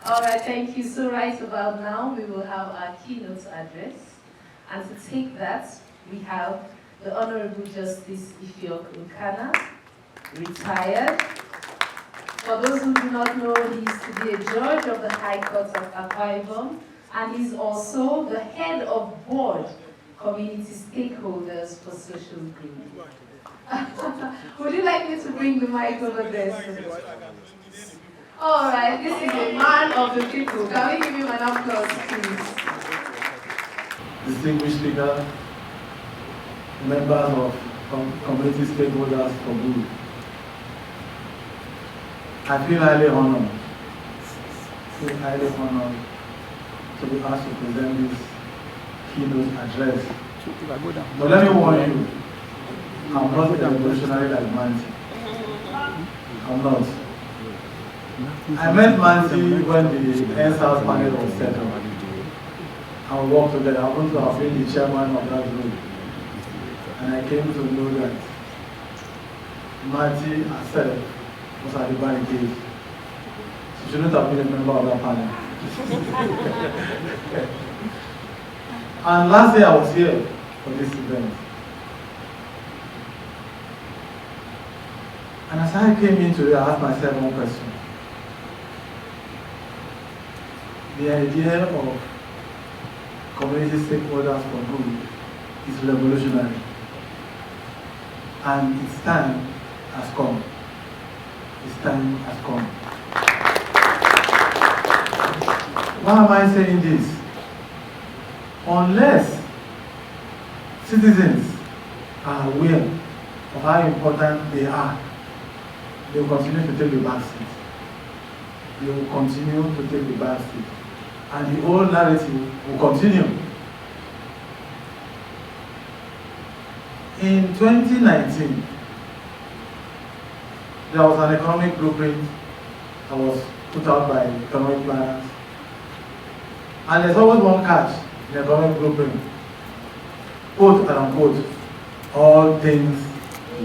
All right, thank you. So right about now, we will have our keynote address. And to take that, we have the Honorable Justice Ukanna, retired. For those who do not know, he used to be a judge of the High Court of Akwa Ibom, and he's also the head of board, community stakeholders for social good. Would you like me to bring the mic over there, sir? All right, this is a man of the people. Can we give him an applause, please? Distinguished speaker, members of community stakeholders for good. I feel highly honored to be asked to present this keynote address. But let me warn you, I'm not a revolutionary like Manti. I'm not. I met Manti when the Air House panel was set up. And we worked together. I want to have been the chairman of that group. And I came to know that Manti herself was at the barricade. She shouldn't have been a member of that panel. And last year I was here for this event. And as I came in today, I asked myself one question. The idea of community stakeholders for good is revolutionary. And its time has come. Its time has come. Why am I saying this? Unless citizens are aware of how important they are, they will continue to take the back seat. They will continue to take the back seat. And the whole narrative will continue. In 2019, there was an economic blueprint that was put out by economic planners. And there's always one catch in the economic blueprint. Quote and unquote, all things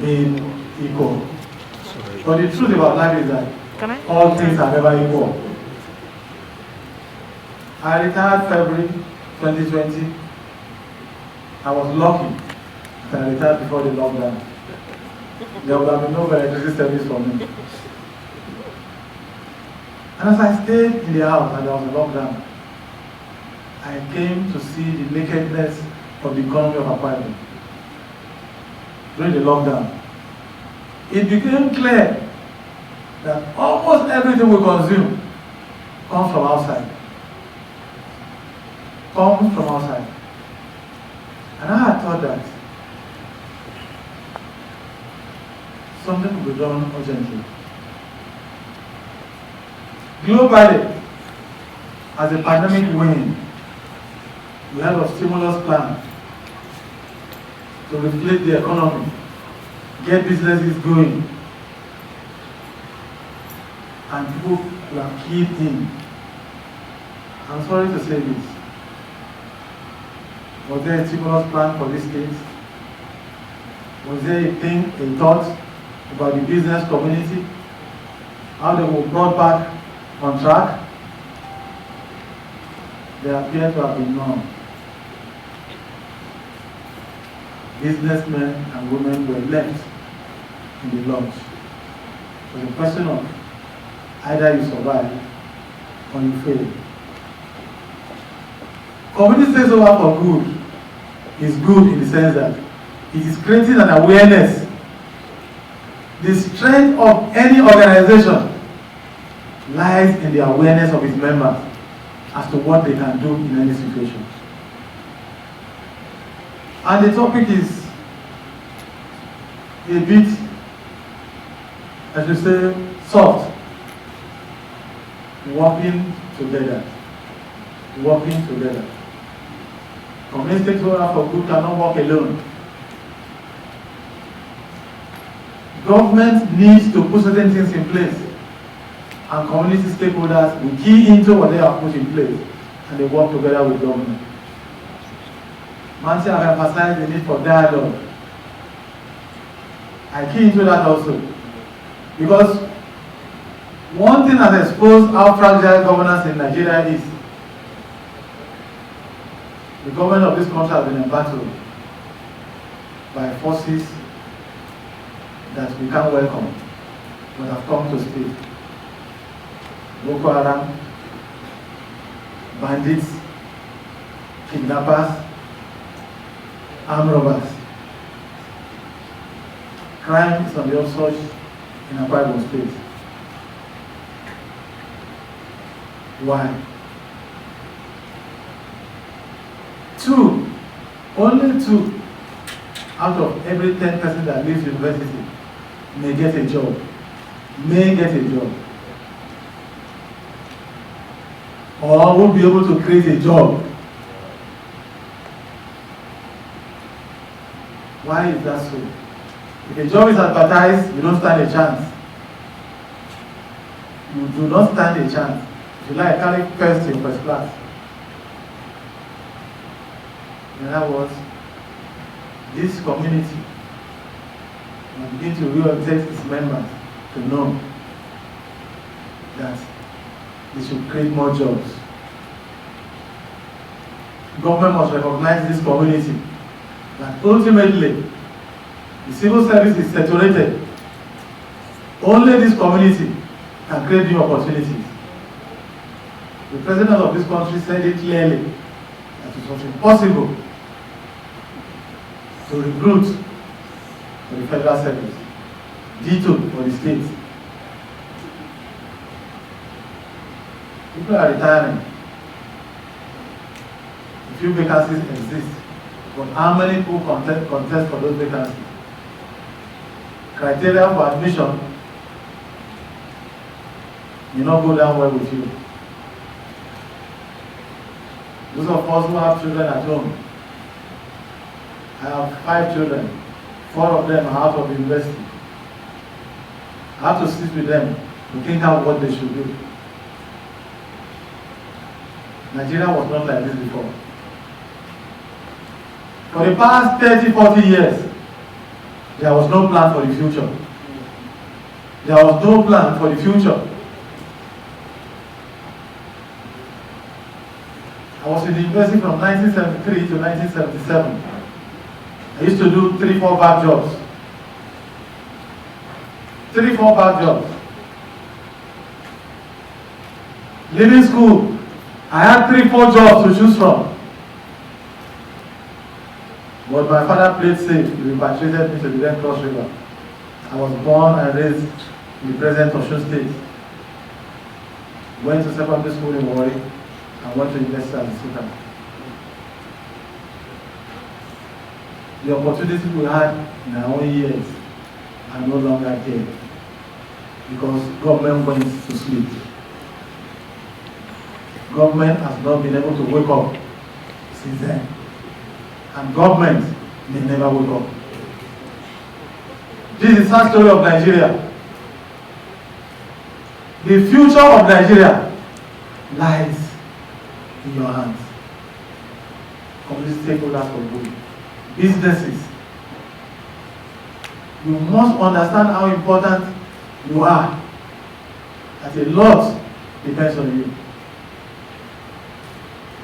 being equal. But the truth about life is that all things are never equal. I retired February 2020. I was lucky that I retired before the lockdown. There would have been no electricity service for me. And as I stayed in the house and there was a lockdown, I came to see the nakedness of the economy of Akwa Ibom. During the lockdown, it became clear that almost everything we consume comes from outside. Comes from outside. And I had thought that something could be done urgently. Globally, as the pandemic waned, we had a stimulus plan to reflate the economy, get businesses going, and people were keyed in. I'm sorry to say this. Was there a stimulus plan for these states? Was there a thought about the business community? How they were brought back on track? There appear to have been none. Businessmen and women were left in the lurch. So the question of either you survive or you fail. Community stays over for good is good in the sense that it is creating an awareness. The strength of any organization lies in the awareness of its members as to what they can do in any situation. And the topic is a bit, as you say, soft. Working together. Working together. Community stakeholders for good cannot work alone. Government needs to put certain things in place, and community stakeholders will key into what they have put in place, and they work together with government. Manti have emphasized the need for dialogue. I key into that also, because One thing has exposed how fragile governance in Nigeria is. The government of this country has been embattled by forces that we can't welcome, but have come to stay. Boko Haram, bandits, kidnappers, armed robbers. Crime is on the upsurge in Akwa Ibom State. Why? Only two out of every 10 persons that leaves university may get a job. Or will be able to create a job. Why is that so? If a job is advertised, you don't stand a chance. You do not stand a chance. If you like, carry first in first class. In other words, this community will begin to reorientate its members to know that they should create more jobs. Government must recognize this community, that ultimately the civil service is saturated. Only this community can create new opportunities. The president of this country said it clearly that it was impossible to recruit for the federal service, ditto for the state. People are retiring. A few vacancies exist, but how many people contest for those vacancies? Criteria for admission may not go down well with you. Those of us who have children at home, I have 5 children, 4 of them are out of university. I have to sit with them to think out what they should do. Nigeria was not like this before. For the past 30, 40 years, there was no plan for the future. There was no plan for the future. I was in the university from 1973 to 1977. I used to do 3-4 back jobs. 3-4 back jobs. Leaving school, I had 3-4 jobs to choose from. But my father played safe. He repatriated me to the then Cross River. I was born and raised in the present Osun State. Went to secondary school in Warri and went to university at Ukanna. The opportunities we had in our own years are no longer there because government went to sleep. Government has not been able to wake up since then. And government may never wake up. This is the sad story of Nigeria. The future of Nigeria lies in your hands. Community stakeholders for good. Businesses. You must understand how important you are. That a lot depends on you.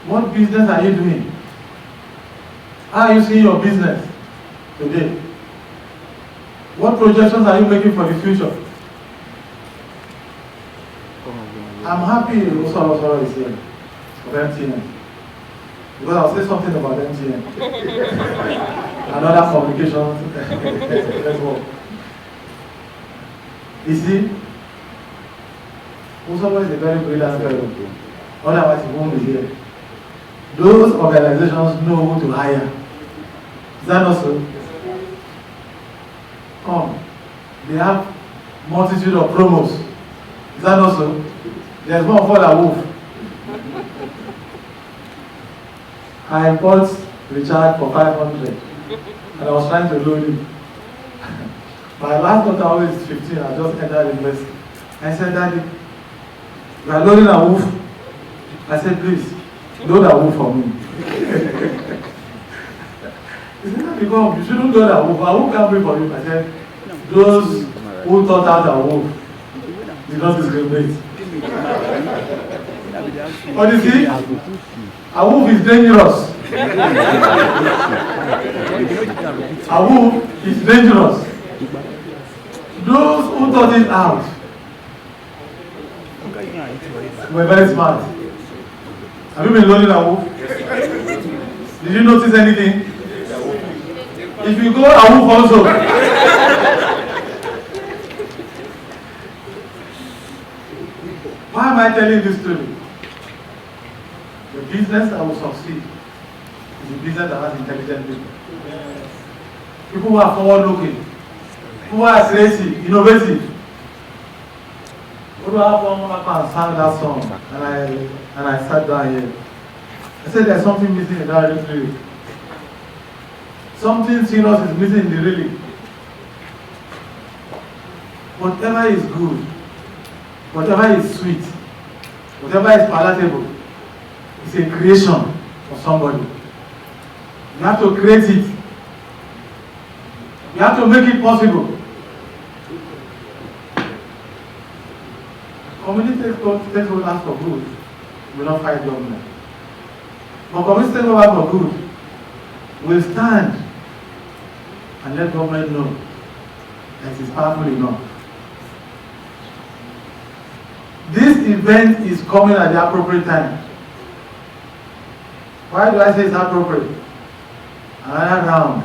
What business are you doing? How are you seeing your business today? What projections are you making for the future? I'm happy Osoro is here of MTN. Because I'll say something about MTN. Another communications network. You see, Osoro is a very brilliant fellow. Otherwise, he won't be here. Those organizations know who to hire. Is that not so? Come. They have multitude of promos. Is that not so? There's one for a wolf. I bought Richard for 500 and I was trying to load him. My last daughter always is 15. I just entered the university. I said, Daddy, you are loading a wolf. I said, please, load a wolf for me. He said, Daddy, come, you shouldn't load a wolf. A wolf can't wait for you. I said, those who thought out a wolf, did not discriminate. But you see, a wolf is dangerous. A wolf is dangerous. Those who thought it out were very smart. Have you been loading a wolf? Did you notice anything? If you go, a wolf also. Why am I telling this story? The business that will succeed is a business that has intelligent people. People who are forward-looking, who are creative, innovative. Who have one man sang that song, and I sat down here. I said there's something missing in that lyric. Something serious is missing in the lyric. Whatever is good, whatever is sweet, whatever is palatable, is a creation of somebody. You have to create it. You have to make it possible. Community stakeholders for good will not fight government. But community stakeholders for good will stand and let government know that it is powerful enough. This event is coming at the appropriate time. Why do I say it's appropriate? Another round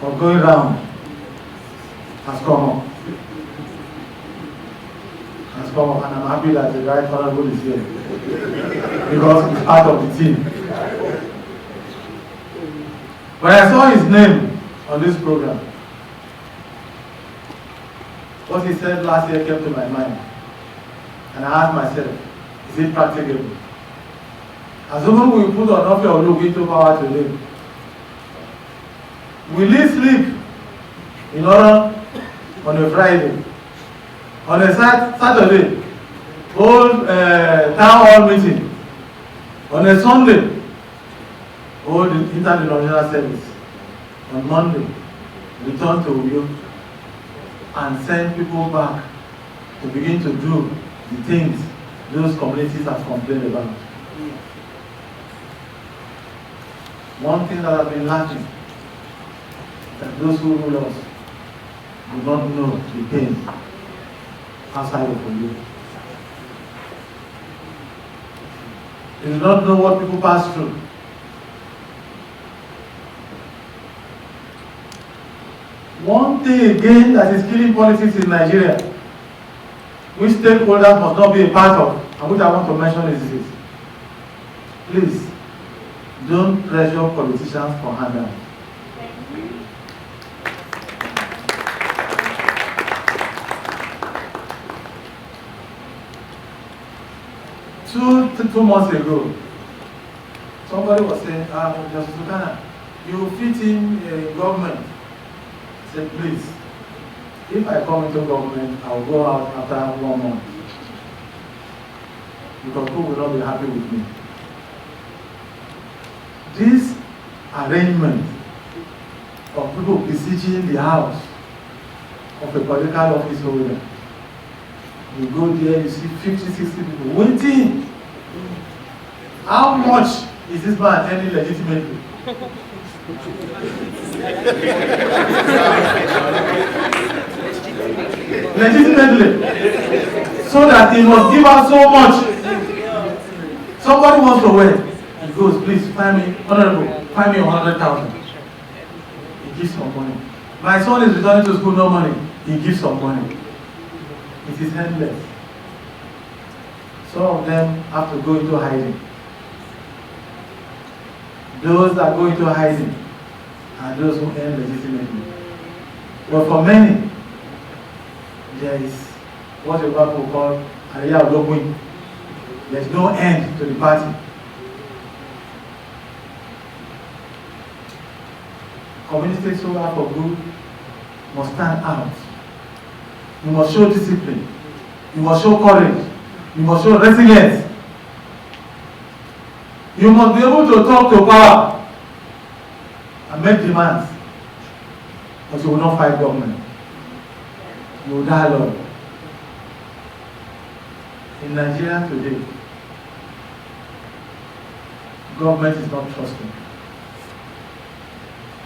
of going round has come up. And I'm happy that the right honorable is here because he's part of the team. When I saw his name on this program, what he said last year came to my mind, and I asked myself, is it practicable? Assuming we put on offer or look into power today, will he sleep in order on a Friday? On a Saturday, hold town hall meeting. On a Sunday, hold the interdenominational service. On Monday, return to Uyo and send people back to begin to do the things those communities have complained about. One thing that has been lacking, that those who rule us do not know the pain outside of you. They do not know what people pass through. One thing again that is killing politics in Nigeria, which stakeholders must not be a part of, and which I want to mention is this. Please, don't pressure politicians for handouts. Two months ago, somebody was saying, Justice Ukanna, you fit in government. I said, please, if I come into government, I will go out after 1 month. Because people will not be happy with me. This arrangement of people besieging the house of a political office holder, you go there, you see 50, 60 people waiting. How much is this man earning legitimately? Legitimately. So that he must give out so much. Somebody wants to win. He goes, please, find me, honorable, find me 100,000. He gives some money. My son is returning to school, no money. He gives some money. It is endless. Some of them have to go into hiding. Those that go into hiding are those who earn legitimately. But for many, there is what the Bible call area of looking. There is no end to the party. Community stakeholders for good must stand out. You must show discipline. You must show courage. You must show resilience. You must be able to talk to power and make demands. But you will not fight government. You will dialogue. In Nigeria today, government is not trusting.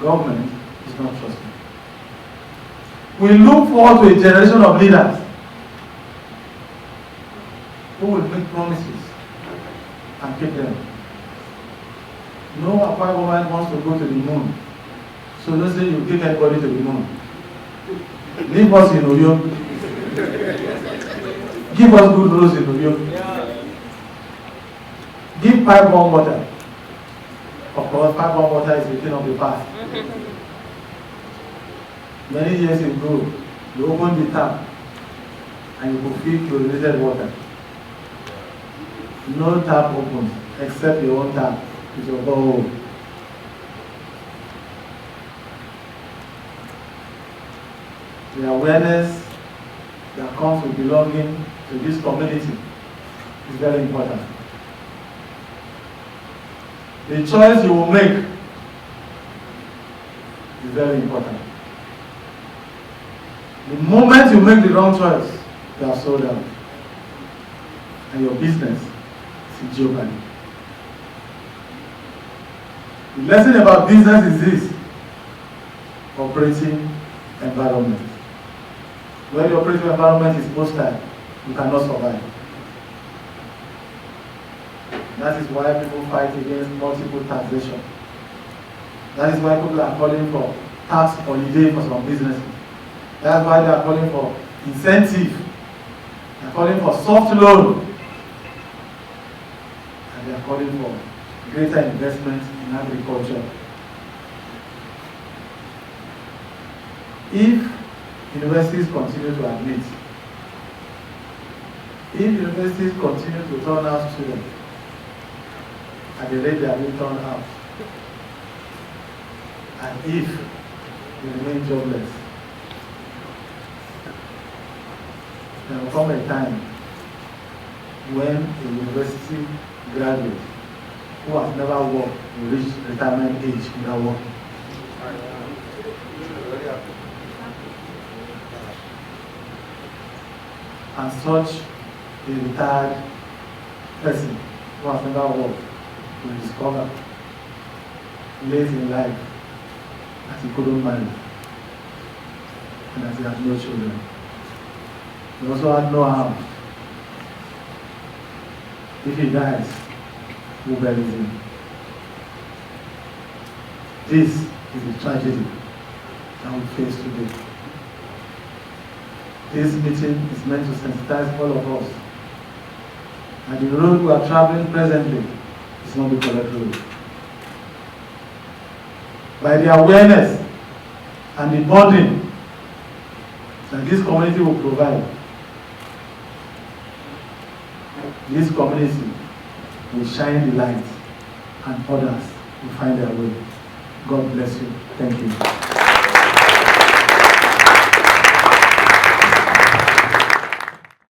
Government is not trusting. We look forward to a generation of leaders who will make promises and keep them. No Akwa government wants to go to the moon. So don't say you take everybody to the moon. Leave us in Oyo. Give us good roads in Oyo. Give pipe warm water. Of course, pipe warm water is the thing of the past. Many years ago, you open the tap and you could feel chlorinated water. No tap opens except your own tap with your borehole. The awareness that comes with belonging to this community is very important. The choice you will make is very important. The moment you make the wrong choice, you are sold out. And your business is in jeopardy. The lesson about business is this: operating environment. When the operating environment is hostile, you cannot survive. That is why people fight against multiple taxation. That is why people are calling for tax holiday for some businesses. That's why they are calling for incentive. They are calling for soft loan. And they are calling for greater investment in agriculture. If universities continue to admit, if universities continue to turn out students at the rate they are being turned out, and if they remain jobless, there will come a time when a university graduate who has never worked will reach retirement age without working. And such a retired person who has never worked will discover late in life that he couldn't marry and that he had no children. He also had no house. If he dies, who buries him? This is the tragedy that we face today. This meeting is meant to sensitize all of us that the road we are traveling presently is not the correct road. By the awareness and the bonding that this community will provide, this community will shine the light and others will find their way. God bless you. Thank you.